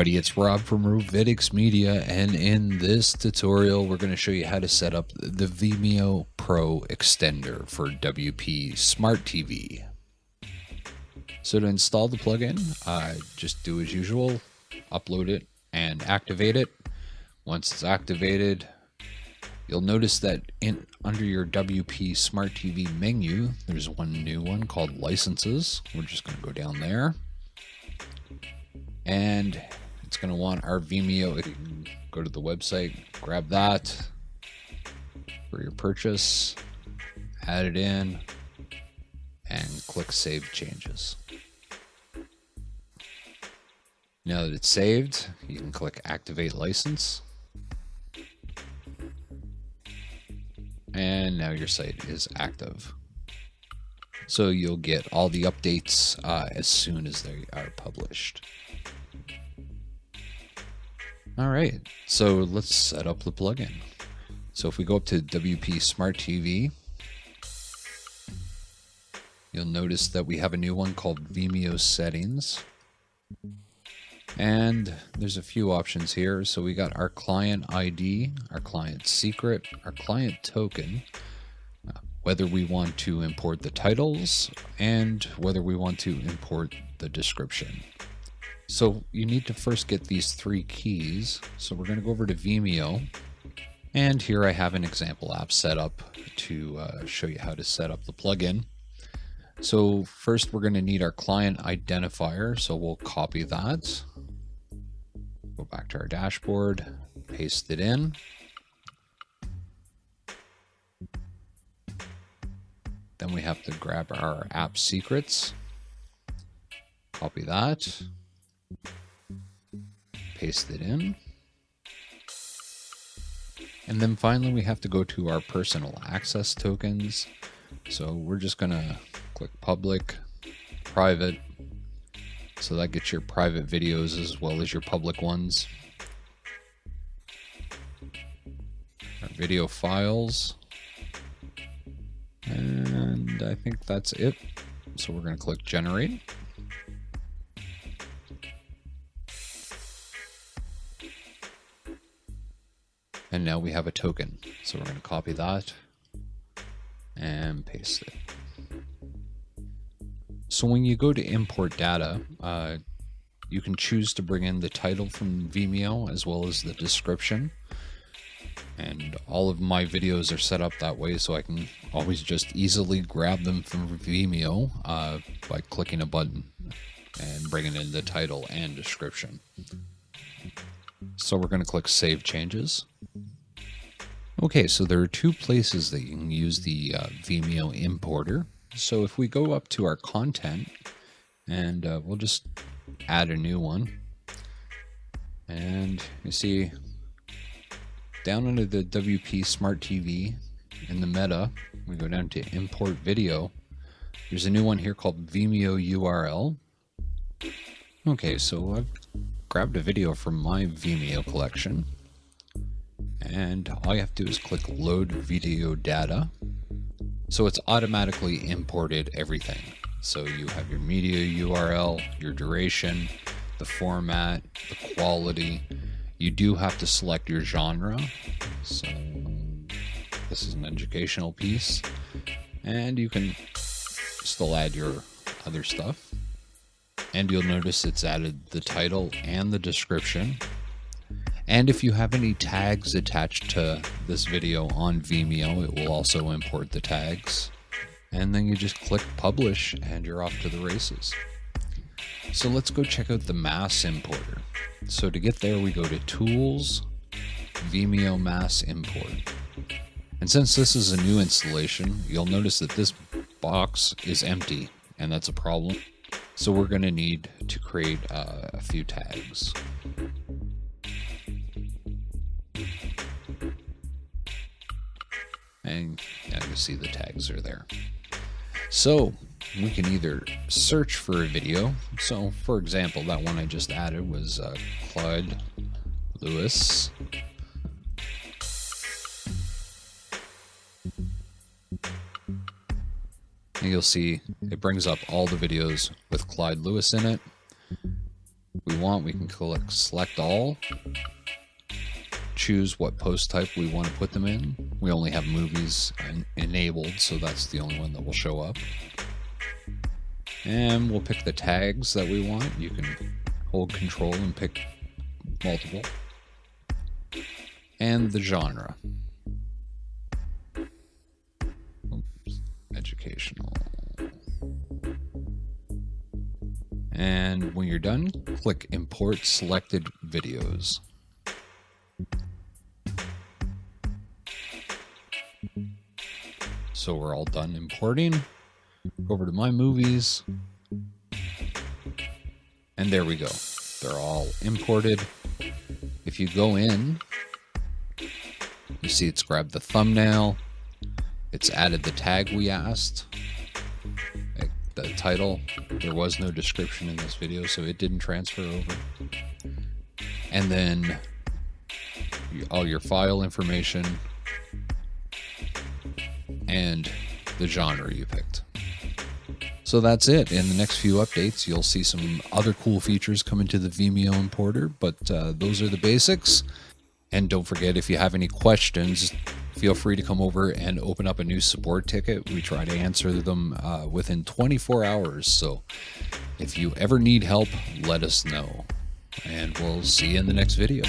everybody, it's Rob from Rovidix Media, and in this tutorial we're going to show you how to set up the Vimeo Pro Extender for WP Smart TV. So to install the plugin, just do as usual, upload it and activate it. Once it's activated, you'll notice that under your WP Smart TV menu, there's one new one called Licenses. We're just going to go down there. And it's going to want our Vimeo. You can go to the website, grab that for your purchase, add it in, and click Save Changes. Now that it's saved, you can click Activate License. And now your site is active. So you'll get all the updates as soon as they are published. Alright, so let's set up the plugin. So if we go up to WP Smart TV, you'll notice that we have a new one called Vimeo Settings. And there's a few options here. So we got our client ID, our client secret, our client token, whether we want to import the titles, and whether we want to import the description. So you need to first get these three keys. So we're going to go over to Vimeo, and here I have an example app set up to show you how to set up the plugin. So first we're going to need our client identifier, so we'll copy that, go back to our dashboard, paste it in. Then we have to grab our app secrets, copy that, paste it in. And then finally we have to go to our personal access tokens. So we're just going to click public, private. So that gets your private videos as well as your public ones. Our video files. And I think that's it. So we're going to click generate. And now we have a token. So we're going to copy that and paste it. So when you go to import data, you can choose to bring in the title from Vimeo as well as the description. And all of my videos are set up that way, so I can always just easily grab them from Vimeo by clicking a button and bringing in the title and description. So we're going to click Save Changes. Okay, so there are two places that you can use the Vimeo importer. So if we go up to our content, and we'll just add a new one, and you see down under the WP Smart TV in the meta, we go down to import video. There's a new one here called Vimeo URL. Okay, so I've grabbed a video from my Vimeo collection, and all you have to do is click load video data. So it's automatically imported everything. So you have your media URL, your duration, the format, the quality. You do have to select your genre. So this is an educational piece, and you can still add your other stuff. And you'll notice it's added the title and the description. And if you have any tags attached to this video on Vimeo, it will also import the tags. And then you just click publish and you're off to the races. So let's go check out the mass importer. So to get there, we go to Tools, Vimeo Mass Import. And since this is a new installation, you'll notice that this box is empty, and that's a problem. So we're going to need to create a few tags. And you can see the tags are there. So we can either search for a video. So for example, that one I just added was Clyde Lewis. And you'll see it brings up all the videos with Clyde Lewis in it. We want, we can click select all, choose what post type we want to put them in. We only have movies enabled, so that's the only one that will show up. And we'll pick the tags that we want. You can hold control and pick multiple. And the genre. Oops, educational. And when you're done, click import selected videos. So we're all done importing. Go over to my movies. And there we go. They're all imported. If you go in, you see it's grabbed the thumbnail. It's added the tag we asked. The title. There was no description in this video, so it didn't transfer over. And then all your file information and the genre you picked. So that's it. In the next few updates, you'll see some other cool features come into the Vimeo importer, but those are the basics. And don't forget, if you have any questions, feel free to come over and open up a new support ticket. We try to answer them within 24 hours. So if you ever need help, let us know. And we'll see you in the next video.